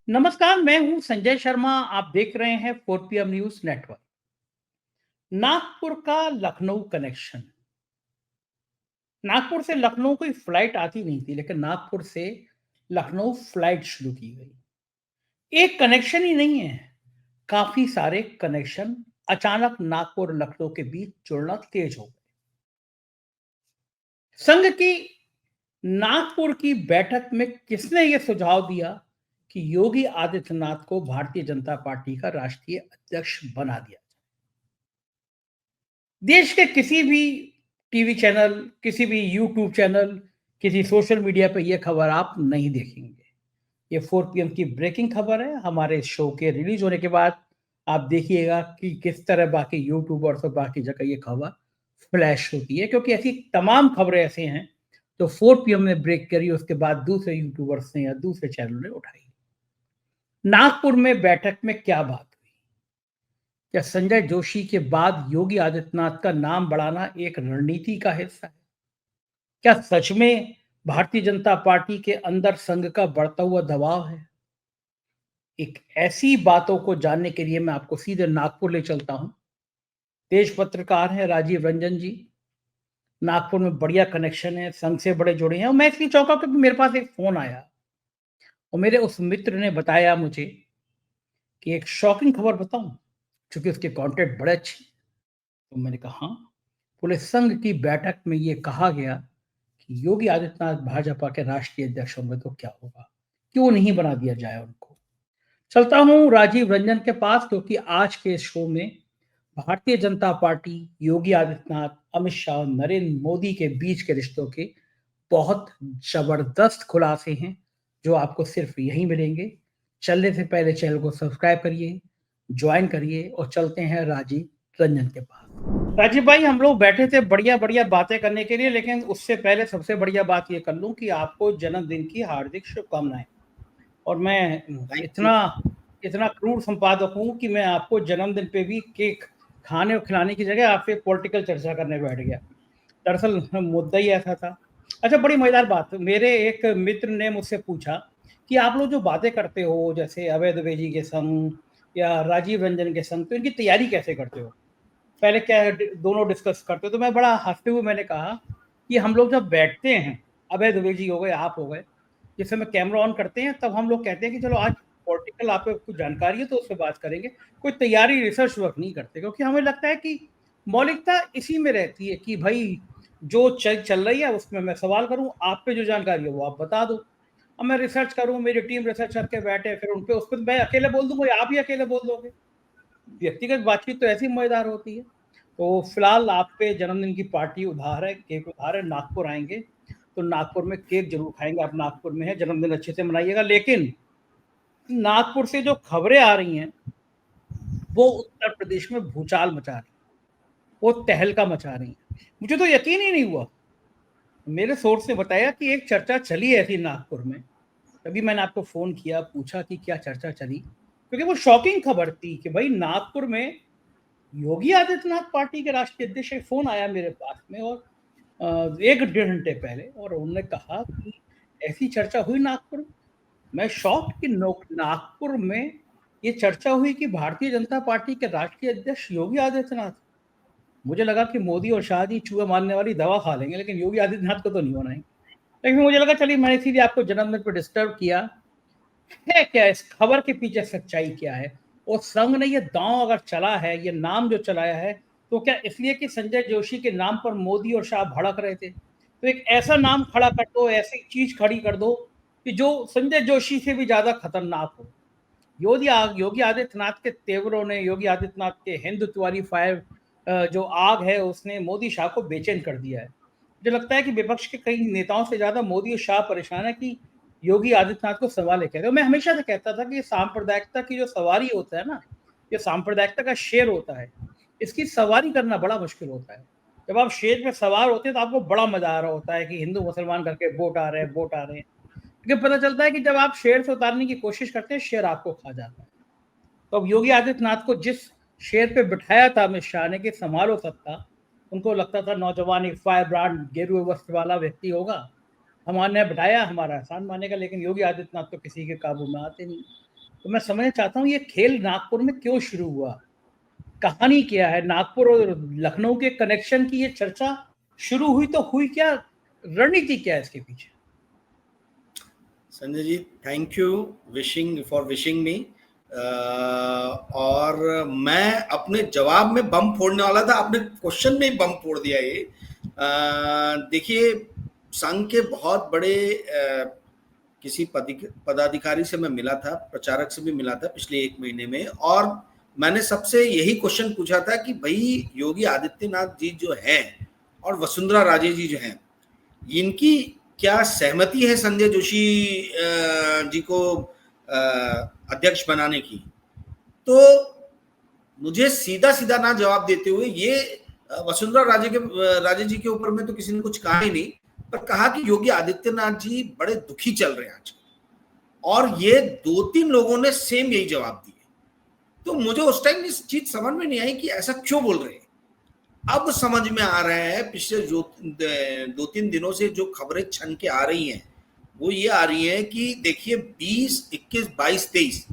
नमस्कार, मैं हूं संजय शर्मा। आप देख रहे हैं 4 पीएम न्यूज नेटवर्क। नागपुर का लखनऊ कनेक्शन। नागपुर से लखनऊ कोई फ्लाइट आती नहीं थी, लेकिन नागपुर से लखनऊ फ्लाइट शुरू की गई। एक कनेक्शन ही नहीं है, काफी सारे कनेक्शन अचानक नागपुर और लखनऊ के बीच जुड़ना तेज हो गए। संघ की नागपुर की बैठक में किसने यह सुझाव दिया कि योगी आदित्यनाथ को भारतीय जनता पार्टी का राष्ट्रीय अध्यक्ष बना दिया? देश के किसी भी टीवी चैनल, किसी भी यूट्यूब चैनल, किसी सोशल मीडिया पे ये खबर आप नहीं देखेंगे। ये 4 पीएम की ब्रेकिंग खबर है। हमारे शो के रिलीज होने के बाद आप देखिएगा कि किस तरह बाकी यूट्यूबर्स और बाकी जगह ये खबर फ्लैश होती है, क्योंकि ऐसी तमाम खबरें ऐसे हैं तो 4 पीएम ने ब्रेक करी, उसके बाद दूसरे यूट्यूबर्स ने या दूसरे चैनल ने उठाई। नागपुर में बैठक में क्या बात हुई? क्या संजय जोशी के बाद योगी आदित्यनाथ का नाम बढ़ाना एक रणनीति का हिस्सा है? क्या सच में भारतीय जनता पार्टी के अंदर संघ का बढ़ता हुआ दबाव है? एक ऐसी बातों को जानने के लिए मैं आपको सीधे नागपुर ले चलता हूं। तेज पत्रकार हैं राजीव रंजन जी। नागपुर में बढ़िया कनेक्शन है, संघ से बड़े जुड़े हैं। और मैं इसलिए चौंका क्योंकि मेरे पास एक फोन आया और मेरे उस मित्र ने बताया मुझे कि एक शॉकिंग खबर बताऊं, क्योंकि उसके कॉन्टेक्ट बड़े अच्छे। तो मैंने कहा हाँ। पूरे संघ की बैठक में ये कहा गया कि योगी आदित्यनाथ भाजपा के राष्ट्रीय अध्यक्ष होंगे तो क्या होगा, क्यों नहीं बना दिया जाए उनको। चलता हूं राजीव रंजन के पास, क्योंकि आज के इस शो में भारतीय जनता पार्टी, योगी आदित्यनाथ, अमित शाह, नरेंद्र मोदी के बीच के रिश्तों के बहुत जबरदस्त खुलासे हैं जो आपको सिर्फ यहीं मिलेंगे। चलने से पहले चैनल को सब्सक्राइब करिए, ज्वाइन करिए और चलते हैं राजीव रंजन के पास। राजीव भाई, हम लोग बैठे थे बढ़िया बढ़िया बातें करने के लिए, लेकिन उससे पहले सबसे बढ़िया बात ये कर लूं कि आपको जन्मदिन की हार्दिक शुभकामनाएं। और मैं थैंक यू। इतना इतना क्रूर संपादक हूं कि मैं आपको जन्मदिन पे भी केक खाने और खिलाने की जगह आपसे पॉलिटिकल चर्चा करने बैठ गया। दरअसल मुद्दा ही ऐसा था। अच्छा, बड़ी मजेदार बात, मेरे एक मित्र ने मुझसे पूछा कि आप लोग जो बातें करते हो जैसे अभय दुबे जी के संग या राजीव रंजन के संग, तो इनकी तैयारी कैसे करते हो, पहले क्या है, दोनों डिस्कस करते हो। तो मैं बड़ा हंसते हुए मैंने कहा कि हम लोग जब बैठते हैं, अभय दुबे जी हो गए, आप हो गए, जिस समय कैमरा ऑन करते हैं तब हम लोग कहते हैं कि चलो आज पॉलिटिकल आपको कुछ जानकारी है तो उससे बात करेंगे। कोई तैयारी रिसर्च वर्क नहीं करते, क्योंकि हमें लगता है कि मौलिकता इसी में रहती है कि भाई जो चल रही है उसमें मैं सवाल करूं, आप पे जो जानकारी है वो आप बता दो। अब मैं रिसर्च करूं, मेरी टीम रिसर्च करके बैठे, फिर उन पे उस पर मैं अकेले बोल दूंगा या आप ही अकेले बोल दोगे। व्यक्तिगत बातचीत तो ऐसी मजेदार होती है। तो फिलहाल आप पे जन्मदिन की पार्टी उधार है, केक उधार है। नागपुर आएंगे तो नागपुर में केक जरूर खाएंगे। आप नागपुर में है, जन्मदिन अच्छे से मनाइएगा। लेकिन नागपुर से जो खबरें आ रही हैं वो उत्तर प्रदेश में भूचाल मचा रही, वो तहलका मचा रही है। मुझे तो यकीन ही नहीं हुआ। मेरे सोर्स ने बताया कि एक चर्चा चली ऐसी नागपुर में, तभी मैंने आपको फोन किया, पूछा कि क्या चर्चा चली, क्योंकि वो शॉकिंग खबर थी कि भाई नागपुर में योगी आदित्यनाथ पार्टी के राष्ट्रीय अध्यक्ष। एक फोन आया मेरे पास में और एक डेढ़ घंटे पहले, और उन्होंने कहा कि ऐसी चर्चा हुई नागपुर में। मैं शॉक कि नागपुर में ये चर्चा हुई कि भारतीय जनता पार्टी के राष्ट्रीय अध्यक्ष योगी आदित्यनाथ। मुझे लगा कि मोदी और शाह जी चूहे मारने वाली दवा खा लेंगे, लेकिन योगी आदित्यनाथ को तो नहीं होना है। लेकिन मुझे लगा चलिए मैंने इसीलिए आपको जन्मदिन पर डिस्टर्ब किया। है क्या इस खबर के पीछे सच्चाई क्या है? और संघ ने ये दांव अगर चला है, ये नाम जो चलाया है, तो क्या इसलिए कि संजय जोशी के नाम पर मोदी और शाह भड़क रहे थे? तो एक ऐसा नाम खड़ा कर दो, ऐसी चीज खड़ी कर दो कि जो संजय जोशी से भी ज्यादा खतरनाक हो। योगी आदित्यनाथ के तेवरों ने, योगी आदित्यनाथ के हिंदुत्वादी फायर जो आग है, उसने मोदी शाह को बेचैन कर दिया है। मुझे लगता है कि विपक्ष के कई नेताओं से ज्यादा मोदी और शाह परेशान है कि योगी आदित्यनाथ को सवाल है। मैं हमेशा से कहता था कि सांप्रदायिकता की जो सवारी होता है ना, ये सांप्रदायिकता का शेर होता है, इसकी सवारी करना बड़ा मुश्किल होता है। जब आप शेर पे सवार होते हैं तो आपको बड़ा मजा आ रहा होता है कि हिंदू मुसलमान करके वोट आ रहे हैं, वोट आ रहे हैं। लेकिन पता चलता है कि जब आप शेर से उतारने की कोशिश करते हैं, शेर आपको खा जाता है। तो अब योगी आदित्यनाथ को जिस शेर पे बिठाया था अमित शाह ने कि संभालो सत्ता, उनको लगता था नौजवान एक फायर ब्रांड गेरुए वस्त्र वाला व्यक्ति होगा, हमारे बिठाया, हमारा एहसान मानेगा। लेकिन योगी आदित्यनाथ तो किसी के काबू में आते नहीं। तो मैं समझना चाहता हूँ ये खेल नागपुर में क्यों शुरू हुआ, कहानी क्या है, नागपुर और लखनऊ के कनेक्शन की ये चर्चा शुरू हुई तो हुई क्या, रणनीति क्या है इसके पीछे? Sanjay ji, thank you wishing मी। और मैं अपने जवाब में बम फोड़ने वाला था, आपने क्वेश्चन में ही बम फोड़ दिया ये। देखिए, संघ के बहुत बड़े किसी पदाधिकारी से मैं मिला था, प्रचारक से भी मिला था पिछले 1 महीने में, और मैंने सबसे यही क्वेश्चन पूछा था कि भाई योगी आदित्यनाथ जी जो हैं और वसुंधरा राजे जी जो हैं, इनकी क्या सहमति है संजय जोशी जी को अध्यक्ष बनाने की? तो मुझे सीधा सीधा ना जवाब देते हुए, ये वसुंधरा राजे जी के ऊपर में तो किसी ने कुछ कहा ही नहीं, पर कहा कि योगी आदित्यनाथ जी बड़े दुखी चल रहे हैं आज, और ये 2-3 लोगों ने सेम यही जवाब दिए। तो मुझे उस टाइम इस चीज समझ में नहीं आई कि ऐसा क्यों बोल रहे हैं। अब समझ में आ रहा है, पिछले जो 2-3 दिनों से जो खबरें छन के आ रही हैं वो ये आ रही है कि देखिए 20, 21, 22, 23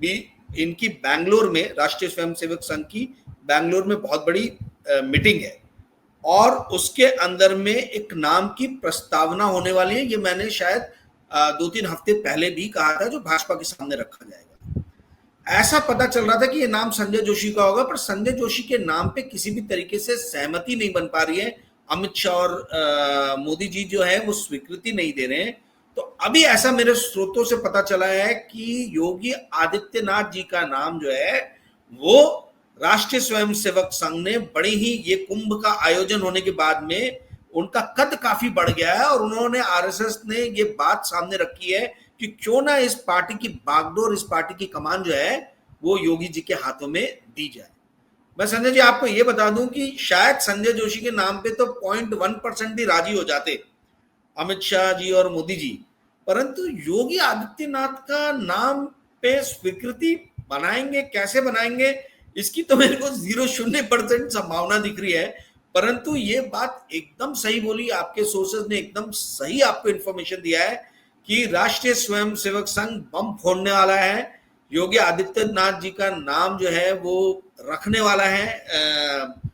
भी इनकी बैंगलोर में, राष्ट्रीय स्वयंसेवक संघ की बैंगलोर में बहुत बड़ी मीटिंग है, और उसके अंदर में एक नाम की प्रस्तावना होने वाली है। ये मैंने शायद 2-3 हफ्ते पहले भी कहा था, जो भाजपा के सामने रखा जाएगा। ऐसा पता चल रहा था कि ये नाम संजय जोशी का होगा, पर संजय जोशी के नाम पे किसी भी तरीके से सहमति नहीं बन पा रही है। अमित शाह और मोदी जी जो है वो स्वीकृति नहीं दे रहे हैं। तो अभी ऐसा मेरे स्रोतों से पता चला है कि योगी आदित्यनाथ जी का नाम जो है वो राष्ट्रीय स्वयंसेवक संघ ने, बड़ी ही, ये कुंभ का आयोजन होने के बाद में उनका कद काफी बढ़ गया है, और उन्होंने, आरएसएस ने ये बात सामने रखी है कि क्यों ना इस पार्टी की बागडोर, इस पार्टी की कमान जो है वो योगी जी के हाथों में दी जाए। मैं संजय जी आपको ये बता दूं कि शायद संजय जोशी के नाम पे तो 0.1% भी राजी हो जाते अमित शाह जी और मोदी जी, परंतु योगी आदित्यनाथ का नाम पे स्वीकृति बनाएंगे, कैसे बनाएंगे, इसकी तो मेरे को 0% संभावना दिख रही है। परंतु ये बात एकदम सही बोली, आपके सोर्सेज ने एकदम सही आपको इंफॉर्मेशन दिया है कि राष्ट्रीय स्वयंसेवक संघ बम फोड़ने वाला है, योगी आदित्यनाथ जी का नाम जो है वो रखने वाला है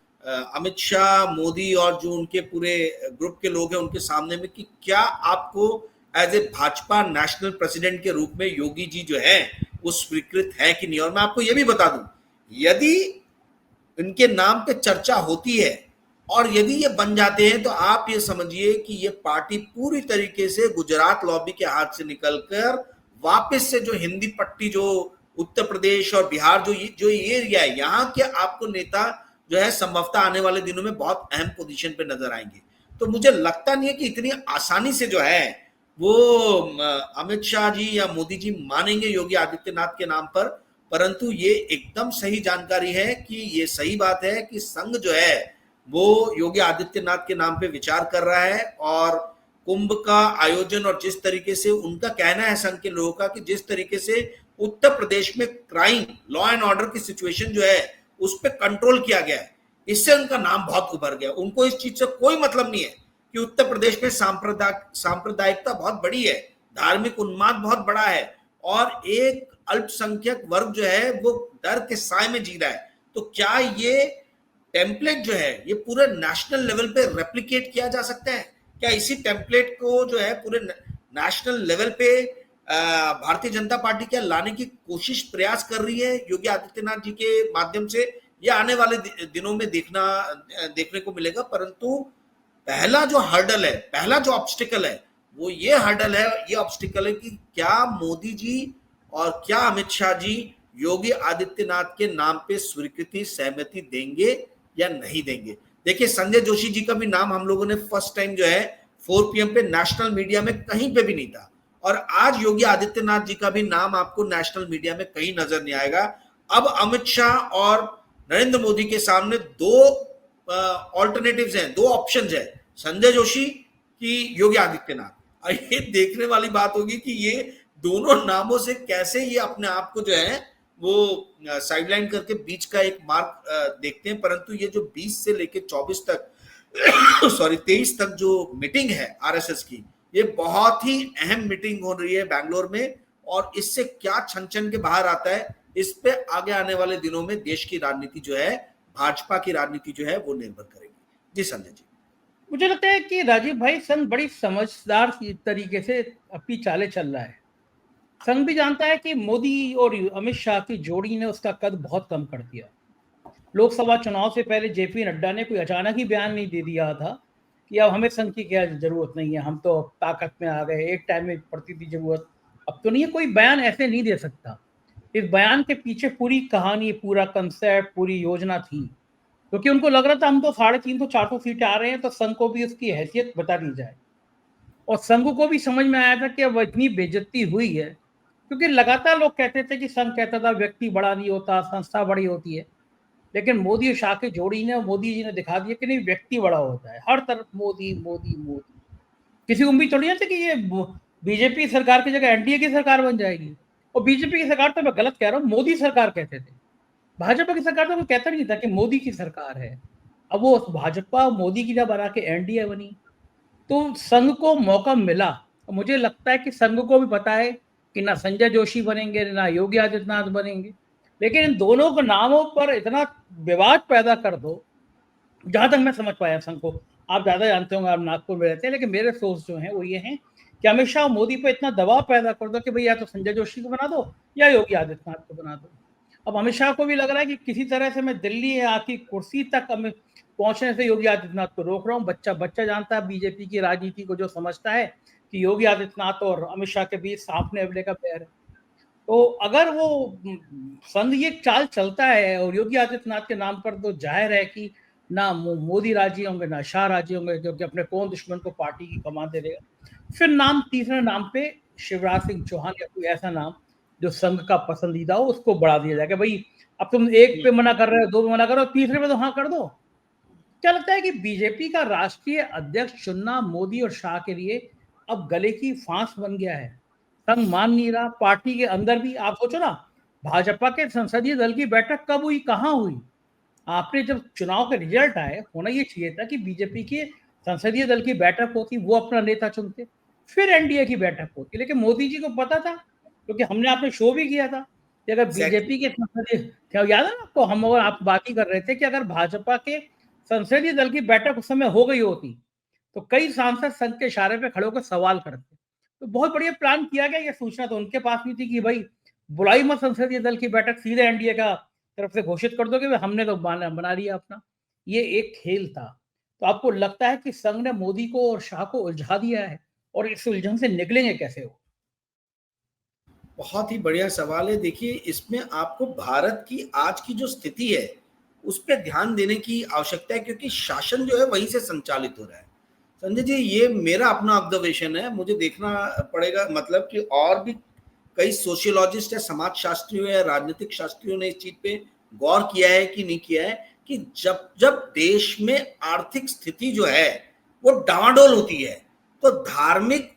अमित शाह, मोदी और जो उनके पूरे ग्रुप के लोग हैं उनके सामने में, कि क्या आपको as a Bhajpa national president के रूप में योगी जी जो है वो स्वीकृत है कि नहीं। और मैं आपको यह भी बता दूं, यदि इनके नाम पे चर्चा होती है और यदि ये बन जाते हैं, तो आप ये समझिए कि ये पार्टी पूरी तरीके से गुजरात लॉबी के हाथ से निकलकर वापस से जो हिंदी पट्टी, जो उत्तर प्रदेश और बिहार, जो ये एरिया है, यहाँ के आपको नेता जो है संभवतः आने वाले दिनों में बहुत अहम पोजीशन पे नजर आएंगे। तो मुझे लगता नहीं है कि इतनी आसानी से जो है वो अमित शाह जी या मोदी जी मानेंगे योगी आदित्यनाथ के नाम पर। परंतु ये एकदम सही जानकारी है कि ये सही बात है कि संघ जो है वो योगी आदित्यनाथ के नाम पे विचार कर रहा है, और कुंभ का आयोजन, और जिस तरीके से उनका कहना है संघ के लोगों का कि जिस तरीके से उत्तर प्रदेश में क्राइम, लॉ एंड ऑर्डर की सिचुएशन जो है उस पर कंट्रोल किया गया है, इससे उनका नाम बहुत उभर गया। उनको इस चीज से कोई मतलब नहीं है कि उत्तर प्रदेश में सांप्रदायिकता बहुत बड़ी है, धार्मिक उन्माद बहुत बड़ा है, और एक अल्पसंख्यक वर्ग जो है वो डर के साए में जी रहा है। तो क्या ये टेम्पलेट जो है ये पूरे नेशनल लेवल पे रेप्लिकेट किया जा सकता है? क्या इसी टेम्पलेट को जो है पूरे नेशनल लेवल पे भारतीय जनता पार्टी क्या लाने की कोशिश, प्रयास कर रही है योगी आदित्यनाथ जी के माध्यम से? ये आने वाले दिनों में देखने को मिलेगा। परंतु पहला जो हर्डल है, पहला जो ऑब्स्टिकल है, वो ये हर्डल है, ये ऑब्स्टिकल है कि क्या मोदी जी और क्या अमित शाह जी योगी आदित्यनाथ के नाम पे स्वीकृति, सहमति देंगे या नहीं देंगे। देखिए, संजय जोशी जी का भी नाम हम लोगों ने फर्स्ट टाइम जो है 4 PM पे नेशनल मीडिया में कहीं पे भी नहीं था, और आज योगी आदित्यनाथ जी का भी नाम आपको नेशनल मीडिया में कहीं नजर नहीं आएगा। अब अमित शाह और नरेंद्र मोदी के सामने दो ऑल्टरनेटिव्स हैं, दो ऑप्शंस हैं, संजय जोशी की योगी आदित्यनाथ। और ये देखने वाली बात होगी कि ये दोनों नामों से कैसे ये अपने आप को जो है वो साइडलाइन करके बीच का एक मार्क देखते हैं। परंतु ये जो 20 से लेके 24 तक सॉरी 23 तक जो मीटिंग है आरएसएस की, ये बहुत ही अहम मीटिंग हो रही है बैंगलोर में, और इससे क्या छन छन के बाहर आता है, इस पे आगे आने वाले दिनों में देश की राजनीति जो है, भाजपा की राजनीति जो है वो निर्भर करेगी। जी संजय जी। मुझे लगता है कि राजीव भाई संघ बड़ी समझदार तरीके से अपनी चालें चल रहा है। संघ भी जानता है कि मोदी और अमित शाह की जोड़ी ने उसका कद बहुत कम कर दिया। लोकसभा चुनाव से पहले जेपी नड्डा ने कोई अचानक ही बयान नहीं दे दिया था कि अब हमें संघ की क्या जरूरत नहीं है, हम तो ताकत में आ गए, एक टाइम में पड़ती थी जरूरत, अब तो नहीं है। कोई बयान ऐसे नहीं दे सकता। इस बयान के पीछे पूरी कहानी, पूरा कंसेप्ट, पूरी योजना थी, क्योंकि उनको लग रहा था हम तो 350-400 सीटें आ रहे हैं तो संघ को भी उसकी हैसियत बता दी जाए। और संघ को भी समझ में आया था कि अब इतनी बेइज्जती हुई है, क्योंकि लगातार लोग कहते थे कि संघ कहता था व्यक्ति बड़ा नहीं होता, संस्था बड़ी होती है। लेकिन मोदी और शाह की जोड़ी ने, मोदी जी ने दिखा दिया कि नहीं, व्यक्ति बड़ा होता है। हर तरफ मोदी मोदी मोदी। किसी को उम्मीद थोड़ी नहीं थी कि ये बीजेपी सरकार की जगह एनडीए की सरकार बन जाएगी। और बीजेपी की सरकार तो मैं गलत कह रहा हूँ, मोदी सरकार कहते थे। भाजपा की सरकार तो कोई कहता नहीं था कि मोदी की सरकार है। अब वो भाजपा मोदी की जब बना के एनडीए बनी, तो संघ को मौका मिला। मुझे लगता है कि संघ को भी पता है कि ना संजय जोशी बनेंगे ना योगी आदित्यनाथ बनेंगे, लेकिन इन दोनों के नामों पर इतना विवाद पैदा कर दो। जहां तक मैं समझ पाया संघ को, आप ज्यादा जानते होंगे, आप नागपुर में रहते हैं, लेकिन मेरे सोर्स जो हैं वो ये हैं कि अमित शाह मोदी पे इतना दबाव पैदा कर दो कि भाई या तो संजय जोशी को बना दो या योगी आदित्यनाथ को बना दो। अब अमित शाह को भी लग रहा है कि किसी तरह से मैं दिल्ली आकी कुर्सी तक पहुंचने से योगी आदित्यनाथ को रोक रहा हूँ। बच्चा बच्चा जानता है बीजेपी की राजनीति को, जो समझता है कि योगी आदित्यनाथ और अमित शाह के बीच सांप ने अबले का पैर है। तो अगर वो संघ ये चाल चलता है और योगी आदित्यनाथ के नाम पर, तो जाहिर है कि ना मोदी राजी होंगे ना शाह राजी होंगे, क्योंकि अपने कौन दुश्मन को पार्टी की कमान दे देगा। फिर नाम, तीसरे नाम पे शिवराज सिंह चौहान या कोई ऐसा नाम जो संघ का पसंदीदा हो, उसको बढ़ा दिया जाएगा। भाई अब तुम एक पे मना कर रहे हो, दो पे मना करो, तीसरे पे तो हाँ कर दो। क्या लगता है कि बीजेपी का राष्ट्रीय अध्यक्ष चुनना मोदी और शाह के लिए अब गले की फांस बन गया है? संघ मान नहीं रहा, पार्टी के अंदर भी। आप सोचो ना, भाजपा के संसदीय दल की बैठक कब हुई, कहाँ हुई? आपने जब चुनाव के रिजल्ट आए, होना ये चाहिए था कि बीजेपी के संसदीय दल की बैठक होती, वो अपना नेता चुनते, फिर एनडीए की बैठक होती। लेकिन मोदी जी को पता था, क्योंकि हमने आपने शो भी किया था कि अगर बीजेपी के संसदीय, क्या याद है ना आपको, हम और आप बात ही कर रहे थे कि अगर भाजपा के संसदीय दल की बैठक उस समय हो गई होती तो कई सांसद संघ के इशारे पे खड़े होकर सवाल करते। तो बहुत बढ़िया प्लान किया गया। ये सूचना तो उनके पास नहीं थी कि भाई बुलाई मत संसदीय दल की बैठक, सीधे एनडीए का तरफ से घोषित कर दो कि हमने तो बना लिया अपना। ये एक खेल था। तो आपको लगता है कि संघ ने मोदी को और शाह को उलझा दिया है, और इस उलझन से निकलेंगे कैसे हो? बहुत ही बढ़िया सवाल है। देखिए, इसमें आपको भारत की आज की जो स्थिति है उस पर ध्यान देने की आवश्यकता है, क्योंकि शासन जो है वहीं से संचालित हो रहा है। संजय जी, ये मेरा अपना ऑब्जर्वेशन है, मुझे देखना पड़ेगा, मतलब कि और भी कई सोशियोलॉजिस्ट है, समाज शास्त्रियों या राजनीतिक शास्त्रियों ने इस चीज पे गौर किया है कि नहीं किया है, कि जब जब देश में आर्थिक स्थिति जो है वो डावाडोल होती है तो धार्मिक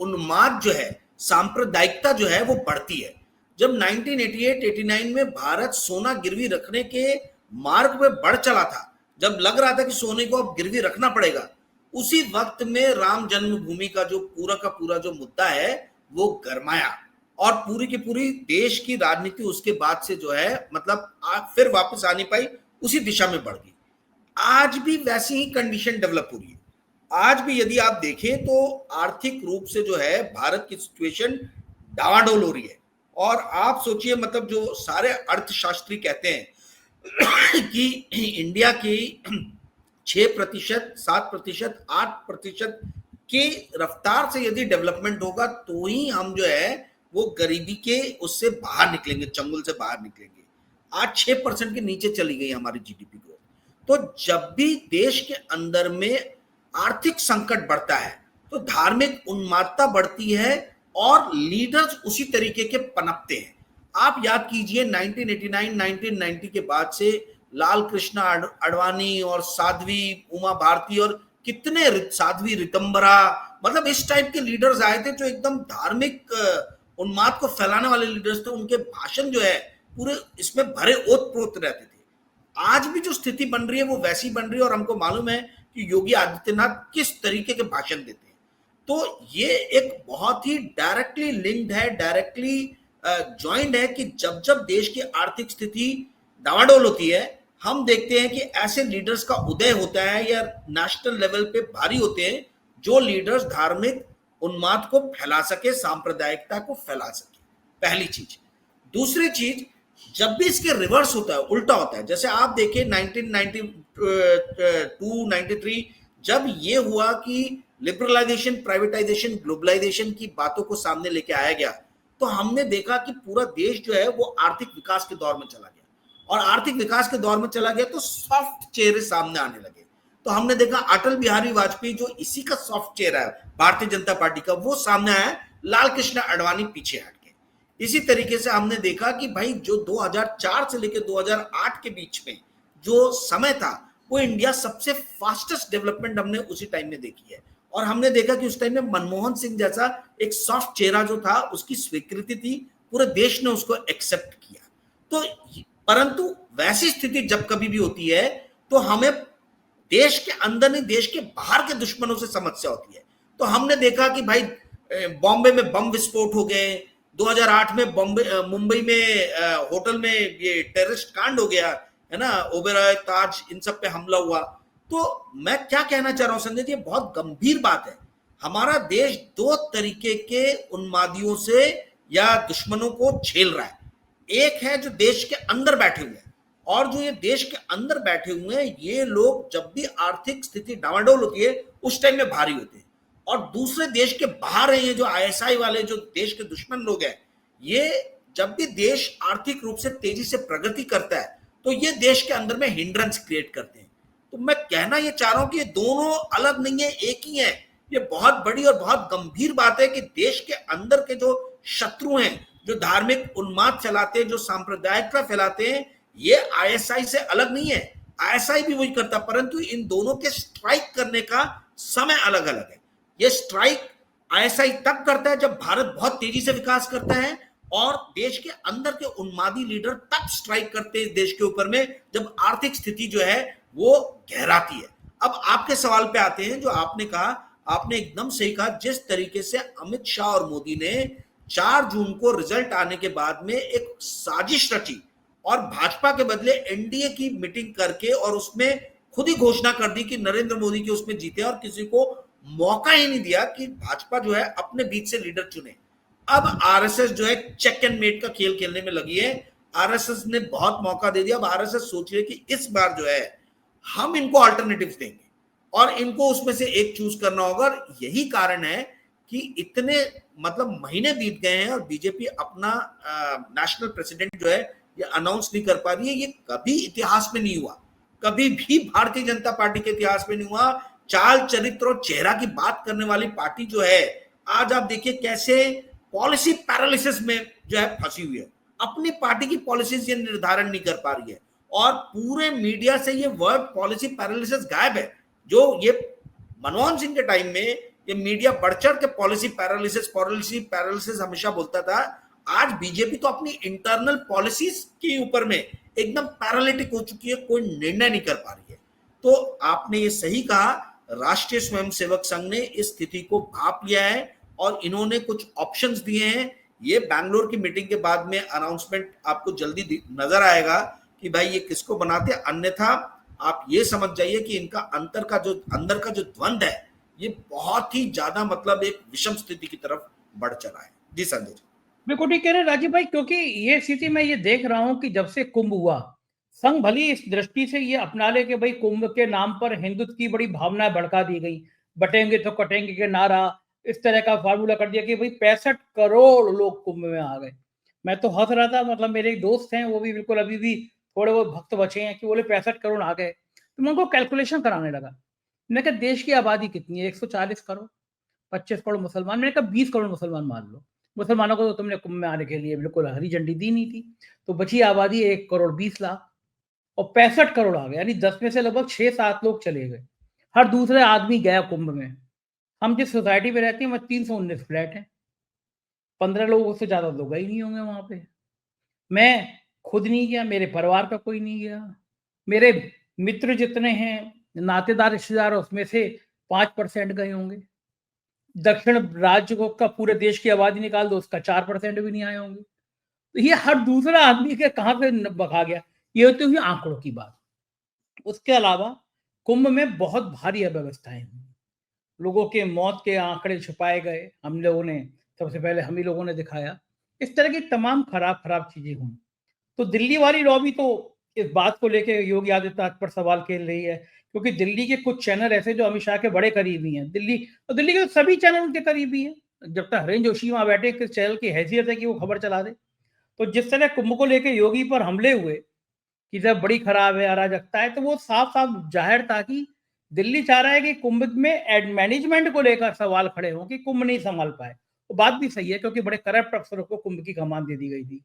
उन्माद जो है, सांप्रदायिकता जो है वो बढ़ती है। जब 1988-89 में भारत सोना गिरवी रखने के मार्ग में बढ़ चला था, जब लग रहा था कि सोने को अब गिरवी रखना पड़ेगा, उसी वक्त में राम जन्मभूमि का पूरा जो मुद्दा है वो गरमाया, और पूरी की पूरी देश की राजनीति उसके बाद से जो है, मतलब फिर वापस आ नहीं पाई, उसी दिशा में बढ़ गई। आज भी वैसी ही कंडीशन डेवलप हो रही है। आज भी यदि आप देखें तो आर्थिक रूप से जो है भारत की सिचुएशन डावाडोल हो रही है। और आप सोचिए, मतलब जो सारे अर्थशास्त्री कहते हैं कि इंडिया की 6%, 7%, 8% की रफ्तार से यदि डेवलपमेंट होगा तो ही हम जो है वो गरीबी के उससे बाहर निकलेंगे, चंगुल से बाहर निकलेंगे। आज 6% के नीचे चली गई हमारी जीडीपी ग्रोथ। तो जब भी देश के अंदर में आर्थिक संकट बढ़ता है तो धार्मिक उन्मादता बढ़ती है और लीडर्स उसी तरीके के पनपते हैं। आप याद कीजिए 1989, 1990 के बाद से लाल कृष्ण आडवाणी और साध्वी उमा भारती और कितने साध्वी रितंबरा, मतलब इस टाइप के लीडर्स आए थे जो एकदम धार्मिक उन्माद को फैलाने वाले लीडर्स थे। उनके भाषण जो है पूरे इसमें भरे ओत-प्रोत रहते थे। आज भी जो स्थिति बन रही है वो वैसी बन रही है, और हमको मालूम है कि योगी आदित्यनाथ किस तरीके के भाषण देते हैं, तो ये एक बहुत ही डायरेक्टली लिंक्ड है, डायरेक्टली ज्वाइंट है कि जब जब देश की आर्थिक स्थिति डावाडोल होती है, हम देखते हैं कि ऐसे लीडर्स का उदय होता है या नेशनल लेवल पे भारी होते हैं जो लीडर्स धार्मिक उन्माद को फैला सके, सांप्रदायिकता को फैला सके। पहली चीज। दूसरी चीज, जब भी इसके रिवर्स होता है, उल्टा होता है, जैसे आप देखिए 1992-93 जब ये हुआ कि लिबरलाइजेशन, प्राइवेटाइजेशन, ग्लोबलाइजेशन की बातों को सामने लेके आया गया, तो हमने देखा कि पूरा देश जो है वो आर्थिक विकास के दौर में चला गया, और आर्थिक विकास के दौर में चला गया तो सॉफ्ट चेहरे सामने आने लगे। तो हमने देखा अटल बिहारी वाजपेयी जो इसी का सॉफ्ट चेहरा है भारतीय जनता पार्टी का, वो सामने आया, लाल कृष्ण आडवाणी पीछे हट गए। इसी तरीके से हमने देखा कि भाई जो 2004 से लेकर 2008 के बीच में जो समय था, वो इंडिया सबसे फास्टेस्ट डेवलपमेंट हमने उसी टाइम में देखी है। और हमने देखा कि उस टाइम में मनमोहन सिंह जैसा एक सॉफ्ट चेहरा जो था, उसकी स्वीकृति थी, पूरे देश ने उसको एक्सेप्ट किया। तो परंतु वैसी स्थिति जब कभी भी होती है तो हमें देश के अंदर नहीं, देश के बाहर के दुश्मनों से समस्या होती है। तो हमने देखा कि भाई बॉम्बे में बम विस्फोट हो गए, 2008 में मुंबई में होटल में ये टेररिस्ट कांड हो गया है ना, ओबेरॉय, ताज, इन सब पे हमला हुआ। तो मैं क्या कहना चाह रहा हूं संजय जी, ये बहुत गंभीर बात है। हमारा देश दो तरीके के उन्मादियों से या दुश्मनों को झेल रहा है। एक है जो देश के अंदर बैठे हुए हैं, और जो ये देश के अंदर बैठे हुए हैं, ये लोग जब भी आर्थिक स्थिति डावाडोल होती है उस टाइम में भारी होते हैं। और दूसरे देश के बाहर है ये जो आईएसआई वाले, जो देश के दुश्मन लोग हैं, ये जब भी देश आर्थिक रूप से तेजी से प्रगति करता है तो ये देश के अंदर में हिंड्रेंस क्रिएट करते हैं। तो मैं कहना ये चाह रहा हूं कि ये दोनों अलग नहीं है, एक ही है। ये बहुत बड़ी और बहुत गंभीर बात है कि देश के अंदर के जो शत्रु हैं, जो धार्मिक उन्माद फैलाते हैं, जो सांप्रदायिकता फैलाते हैं, ये आईएसआई से अलग नहीं है। आईएसआई भी वही करता, परंतु इन दोनों के स्ट्राइक करने का समय अलग अलग है। ये स्ट्राइक आईएसआई तब करता है जब भारत बहुत तेजी से विकास करता है, और देश के अंदर के उन्मादी लीडर तब स्ट्राइक करते हैं देश के ऊपर में जब आर्थिक स्थिति जो है वो गहराती है। अब आपके सवाल पे आते हैं, जो आपने कहा, आपने एकदम सही कहा। जिस तरीके से अमित शाह और मोदी ने 4 जून को रिजल्ट आने के बाद में एक साजिश रची और भाजपा के बदले एनडीए की मीटिंग करके और उसमें खुद ही घोषणा कर दी कि नरेंद्र मोदी की उसमें जीते, और किसी को मौका ही नहीं दिया कि भाजपा जो है अपने बीच से लीडर चुने। अब आरएसएस जो है चेक एंड मेट का खेल खेलने में लगी है। आरएसएस ने बहुत मौका दे दिया। अब आरएसएस सोच रही है कि इस बार जो है हम इनको अल्टरनेटिव देंगे और इनको उसमें से एक चूज करना होगा। और यही कारण है कि इतने मतलब महीने बीत गए हैं और बीजेपी अपना नेशनल प्रेसिडेंट जो है ये अनाउंस नहीं कर पा रही है। ये कभी इतिहास में नहीं हुआ, कभी भी भारतीय जनता पार्टी के इतिहास में नहीं हुआ। चाल, चरित्र और चेहरा की बात करने वाली पार्टी जो है, आज आप देखिए कैसे पॉलिसी पैरालिसिस में जो है फंसी हुई है। अपनी पार्टी की पॉलिसीज ये निर्धारण नहीं कर पा रही है, और पूरे मीडिया से ये वर्ड पॉलिसी पैरालिसिस गायब है। जो ये मनमोहन सिंह के टाइम में ये मीडिया बढ़ चढ़ के पॉलिसी पैरालिसिस हमेशा बोलता था। आज बीजेपी तो अपनी इंटरनल पॉलिसीज के ऊपर में एकदम पैरालिटिक हो चुकी है, कोई निर्णय नहीं कर पा रही है। तो आपने ये सही कहा, राष्ट्रीय स्वयंसेवक संघ ने इस स्थिति को भांप लिया है और इन्होंने कुछ ऑप्शंस दिए हैं। ये बैंगलोर की मीटिंग के बाद में अनाउंसमेंट आपको जल्दी नजर आएगा कि भाई ये किसको बनाते हैं। अन्यथा आप ये समझ जाइए कि इनका अंदर का जो द्वंद है, ये बहुत ही ज्यादा मतलब एक विषम स्थिति की तरफ बढ़ चला है। जी संजय जी, बिल्कुल ठीक कह रहे हैं राजीव भाई, क्योंकि ये स्थिति मैं ये देख रहा हूं कि जब से कुंभ हुआ, संघ भली इस दृष्टि से ये अपना ले कि भाई कुंभ के नाम पर हिंदुत्व की बड़ी भावना भड़का दी गई, बटेंगे तो कटेंगे के नारा, इस तरह का फार्मूला कर दिया कि भाई 65 करोड़ लोग कुंभ में आ गए। मैं तो हंस रहा था, मतलब मेरे एक दोस्त हैं, वो भी बिल्कुल अभी भी थोड़े बहुत भक्त बचे हैं कि बोले 65 करोड़ आ गए। तो मैं उनको कैलकुलेशन कराने लगा। मैं कहा देश की आबादी कितनी है? 140 करोड़, 25 करोड़ मुसलमान, मैंने कहा 20 करोड़ मुसलमान मान लो। मुसलमानों को तो तुमने कुंभ में आने के लिए बिल्कुल हरी झंडी दी नहीं थी, तो बची आबादी 1 करोड़ 20 लाख, और 65 करोड़ आ गए, यानी 10 में से लगभग 6-7 लोग चले गए। हर दूसरे आदमी गया कुंभ में। हम जिस सोसाइटी में रहते हैं वह 319 फ्लैट है, 15 लोगों से ज्यादा लोग ही नहीं होंगे वहां पे। मैं खुद नहीं गया, मेरे परिवार का कोई नहीं गया, मेरे मित्र जितने हैं, नातेदार रिश्तेदार, उसमें से 5% गए होंगे। दक्षिण राज्य को का पूरे देश की आबादी निकाल दो, उसका 4% भी नहीं आए होंगे। तो ये हर दूसरा आदमी के कहाँ से बका गया, ये होती हुई आंकड़ों की बात। उसके अलावा कुंभ में बहुत भारी अव्यवस्थाएं हुई, लोगों के मौत के आंकड़े छुपाए गए, हम लोगों ने सबसे पहले हम ही लोगों ने दिखाया, इस तरह की तमाम खराब खराब चीजें हुई। तो दिल्ली वाली लॉबी तो इस बात को लेके योगी आदित्यनाथ पर सवाल खेल रही है, क्योंकि दिल्ली के कुछ चैनल ऐसे जो अमित शाह के बड़े करीबी हैं, दिल्ली के तो सभी चैनल उनके करीबी हैं। जब तक हरेंद्र जोशी वहां बैठे, किस चैनल की हैसियत है कि वो खबर चला दे। तो जिस तरह कुंभ को लेके योगी पर हमले हुए कि जब बड़ी खराब है, अराजकता है, तो वो साफ साफ जाहिर था कि दिल्ली चाह रहा है कि कुंभ में मैनेजमेंट को लेकर सवाल खड़े हों कि कुंभ नहीं संभाल पाए। वो बात भी सही है, क्योंकि बड़े करप्ट अफसरों को कुंभ की कमान दे दी गई थी।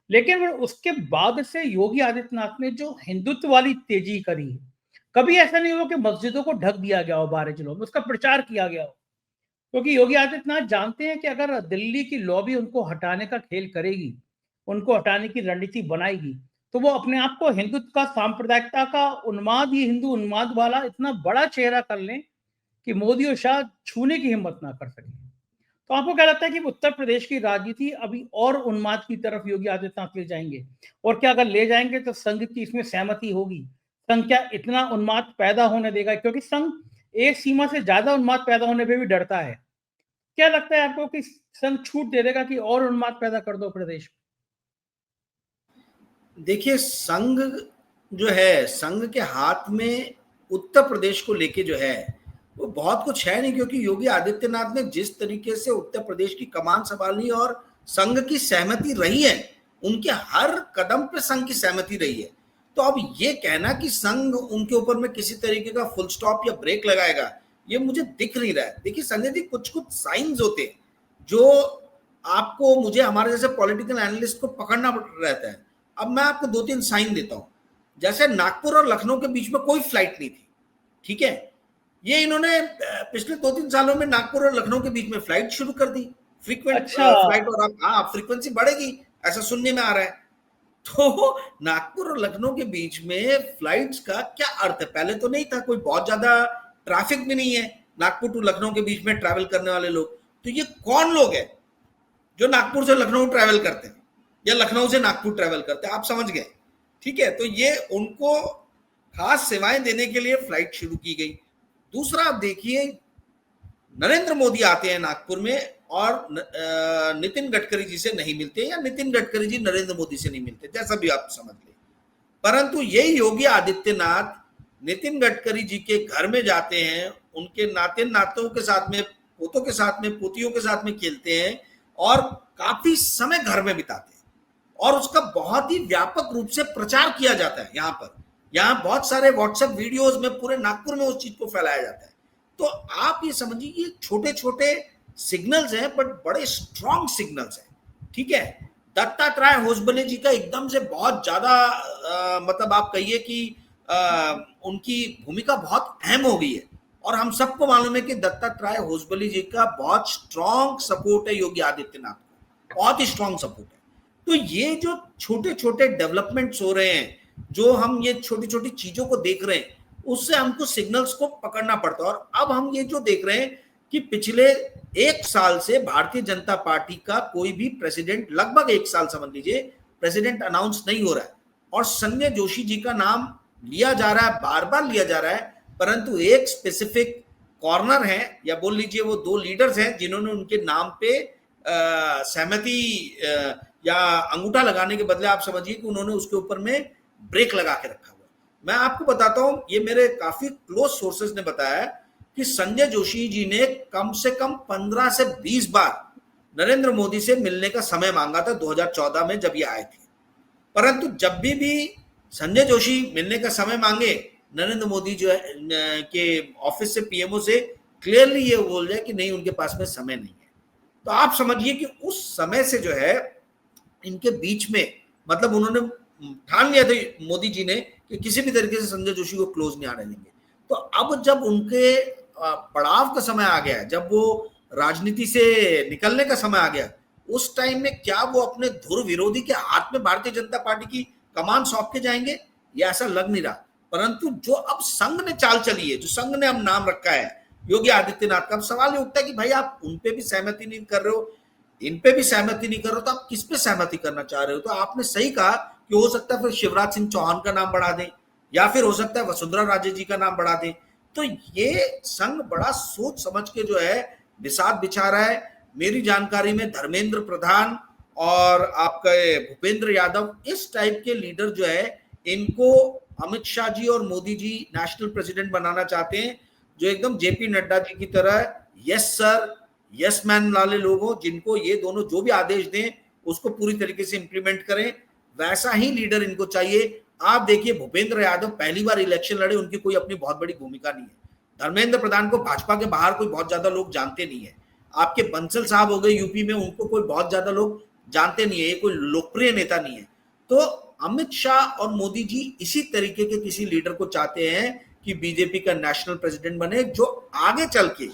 लेकिन फिर उसके बाद से योगी आदित्यनाथ ने जो हिंदुत्व वाली तेजी करी, कभी ऐसा नहीं हुआ कि मस्जिदों को ढक दिया गया हो 12 जिलों में, उसका प्रचार किया गया हो। क्योंकि योगी आदित्यनाथ जानते हैं कि अगर दिल्ली की लॉबी उनको हटाने का खेल करेगी, उनको हटाने की रणनीति बनाएगी, तो वो अपने आप को हिंदुत्व का, सांप्रदायिकता का उन्माद, ये हिंदू उन्माद वाला इतना बड़ा चेहरा कर लें कि मोदी और शाह छूने की हिम्मत ना कर सके। तो आपको क्या लगता है कि उत्तर प्रदेश की राजनीति अभी और उन्माद की तरफ योगी आदित्यनाथ ले जाएंगे? और क्या अगर ले जाएंगे तो संघ की इसमें सहमति होगी? संघ क्या इतना उन्माद पैदा होने देगा? क्योंकि संघ एक सीमा से ज्यादा उन्माद पैदा होने पे भी डरता है। क्या लगता है आपको कि संघ छूट दे देगा कि और उन्माद पैदा कर दो प्रदेश में? देखिए, संघ जो है, संघ के हाथ में उत्तर प्रदेश को लेके जो है वो बहुत कुछ है नहीं, क्योंकि योगी आदित्यनाथ ने जिस तरीके से उत्तर प्रदेश की कमान संभाली और संघ की सहमति रही है, उनके हर कदम पे संघ की सहमति रही है। तो अब ये कहना कि संघ उनके ऊपर में किसी तरीके का फुल स्टॉप या ब्रेक लगाएगा, ये मुझे दिख नहीं रहा है। देखिए संजय जी, कुछ कुछ साइंस होते हैं जो आपको, मुझे, हमारे जैसे पॉलिटिकल एनालिस्ट को पकड़ना रहता है। अब मैं आपको 2-3 साइन देता हूं। जैसे नागपुर और लखनऊ के बीच में कोई फ्लाइट नहीं थी, ठीक है, ये इन्होंने पिछले 2-3 सालों में नागपुर और लखनऊ के बीच में फ्लाइट शुरू कर दी, फ्रीक्वेंट अच्छा। फ्लाइट, और अब हाँ, फ्रीक्वेंसी बढ़ेगी, ऐसा सुनने में आ रहा है। तो नागपुर और लखनऊ के बीच में फ्लाइट्स का क्या अर्थ है? पहले तो नहीं था, कोई बहुत ज्यादा ट्रैफिक भी नहीं है नागपुर टू लखनऊ के बीच में ट्रैवल करने वाले लोग। तो ये कौन लोग हैं जो नागपुर से लखनऊ ट्रैवल करते हैं या लखनऊ से नागपुर ट्रैवल करते हैं? आप समझ गए, ठीक है। तो ये उनको खास सेवाएं देने के लिए फ्लाइट शुरू की गई। दूसरा, आप देखिए, नरेंद्र मोदी आते हैं नागपुर में और नितिन गडकरी जी से नहीं मिलते, या नितिन गडकरी जी नरेंद्र मोदी से नहीं मिलते, जैसा भी आप समझ लें। परंतु यही योगी आदित्यनाथ नितिन गडकरी जी के घर में जाते हैं, उनके नाते नातों के साथ में, पोतों के साथ में, पोतियों के साथ में खेलते हैं और काफी समय घर में बिताते हैं, और उसका बहुत ही व्यापक रूप से प्रचार किया जाता है। यहाँ बहुत सारे व्हाट्सएप वीडियोस में पूरे नागपुर में उस चीज को फैलाया जाता है। तो आप ये समझिए, ये छोटे छोटे सिग्नल्स हैं, बट बड़े स्ट्रॉन्ग सिग्नल्स हैं, ठीक है। दत्तात्रेय होसबले जी का एकदम से बहुत ज्यादा मतलब आप कहिए कि उनकी भूमिका बहुत अहम हो गई है, और हम सबको मालूम है कि दत्तात्रेय होसबले जी का बहुत स्ट्रॉन्ग सपोर्ट है योगी आदित्यनाथ को, बहुत ही स्ट्रॉन्ग सपोर्ट है। तो ये जो छोटे छोटे डेवलपमेंट्स हो रहे हैं, जो हम ये छोटी छोटी चीजों को देख रहे हैं, उससे हमको सिग्नल्स को पकड़ना पड़ता है। और अब हम ये जो देख रहे हैं कि पिछले 1 साल से भारतीय जनता पार्टी का कोई भी प्रेसिडेंट, लगभग 1 साल समझ लीजिए, प्रेसिडेंट अनाउंस नहीं हो रहा है, और संजय जोशी जी का नाम लिया जा रहा है, बार बार लिया जा रहा है, परंतु एक स्पेसिफिक कॉर्नर है, या बोल लीजिए वो 2 लीडर्स हैं जिन्होंने उनके नाम पे सहमति या अंगूठा लगाने के बदले, आप समझिए कि उन्होंने उसके ऊपर में ब्रेक लगा के रखा हुआ। मैं आपको बताता हूं, ये मेरे काफी क्लोज सोर्सेस ने बताया कि संजय जोशी जी ने कम से कम 15 से 20 बार नरेंद्र मोदी से मिलने का समय मांगा था 2014 में, जब ये आए थे। परंतु जब भी संजय जोशी मिलने का समय मांगे, नरेंद्र मोदी जो है के ऑफिस से, पीएमओ से क्लियरली ये बोल जाए कि नहीं, उनके पास में समय नहीं है। तो आप समझिए कि उस समय से जो है इनके बीच में, मतलब उन्होंने ठान लिया था मोदी जी ने कि किसी भी तरीके से संजय जोशी को क्लोज नहीं आने देंगे। तो अब जब उनके पड़ाव का समय आ गया, जब वो राजनीति से निकलने का समय आ गया, उस टाइम में क्या वो अपने धुर विरोधी के हाथ में भारतीय जनता पार्टी की कमान सौंप के जाएंगे? ये ऐसा लग नहीं रहा। परंतु जो अब संघ ने चाल चली है, जो संघ ने अब नाम रखा है, योगी आदित्यनाथ का। अब सवाल ये उठता है कि भाई आप उन पे भी सहमति नहीं कर रहे हो, इन पे भी सहमति नहीं कर रहे हो, तो आप किस पे सहमति करना चाह रहे हो? तो आपने सही कहा कि हो सकता है फिर शिवराज सिंह चौहान का नाम बढ़ा दें, या फिर हो सकता है वसुंधरा राजे जी का नाम बढ़ा दें। तो ये संघ बड़ा सोच समझ के जो है बिसात बिछा रहा है। मेरी जानकारी में धर्मेंद्र प्रधान और आपका भूपेंद्र यादव, इस टाइप के लीडर जो है, इनको अमित शाह जी और मोदी जी नेशनल प्रेसिडेंट बनाना चाहते हैं, जो एकदम जेपी नड्डा जी की तरह यस सर यस मैन वाले लोग हो, जिनको ये दोनों जो भी आदेश दें उसको पूरी तरीके से इंप्लीमेंट करें। वैसा ही लीडर इनको चाहिए। आप देखिए भूपेंद्र यादव पहली बार इलेक्शन लड़े, उनकी कोई अपनी बहुत बड़ी भूमिका नहीं है। धर्मेंद्र प्रधान को भाजपा के बाहर कोई बहुत ज्यादा लोग जानते नहीं है। आपके बंसल साहब हो गए यूपी में, उनको कोई बहुत ज्यादा लोग जानते नहीं है, ये कोई लोकप्रिय नेता नहीं है। तो अमित शाह और मोदी जी इसी तरीके के किसी लीडर को चाहते हैं कि बीजेपी का नेशनल प्रेसिडेंट बने, जो आगे चल के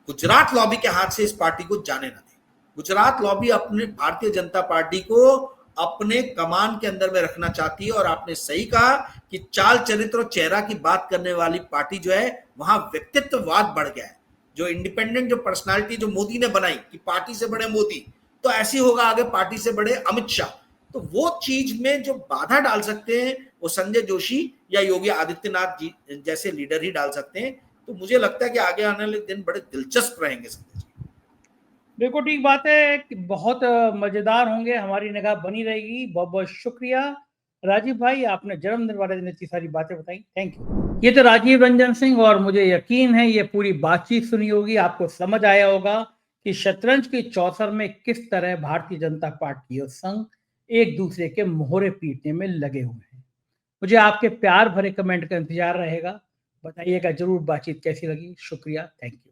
गुजरात लॉबी के हाथ से इस पार्टी को जाने ना दे। गुजरात लॉबी अपने भारतीय जनता पार्टी को अपने कमान के अंदर में रखना चाहती है। और आपने सही कहा कि चाल चरित्र और चेहरा की बात करने वाली पार्टी जो है, वहां व्यक्तित्ववाद बढ़ गया है। जो इंडिपेंडेंट जो पर्सनालिटी जो मोदी ने बनाई कि पार्टी से बड़े मोदी, तो ऐसी होगा आगे पार्टी से बड़े अमित शाह। तो वो चीज में जो बाधा डाल सकते हैं वो संजय जोशी या योगी आदित्यनाथ जी जैसे लीडर ही डाल सकते हैं। तो मुझे लगता है कि आगे आने वाले दिन बड़े दिलचस्प रहेंगे संजय जी। बिल्कुल ठीक बात है कि बहुत मजेदार होंगे, हमारी निगाह बनी रहेगी। बहुत बहुत शुक्रिया राजीव भाई, आपने जन्मदिन वाले दिन इतनी सारी बातें बताई, थैंक यू। ये तो राजीव रंजन सिंह, और मुझे यकीन है ये पूरी बातचीत सुनी होगी, आपको समझ आया होगा कि शतरंज की चौसर में किस तरह भारतीय जनता पार्टी और संघ एक दूसरे के मोहरे पीटने में लगे हुए हैं। मुझे आपके प्यार भरे कमेंट का इंतजार रहेगा, बताइएगा जरूर बातचीत कैसी लगी। शुक्रिया, थैंक यू।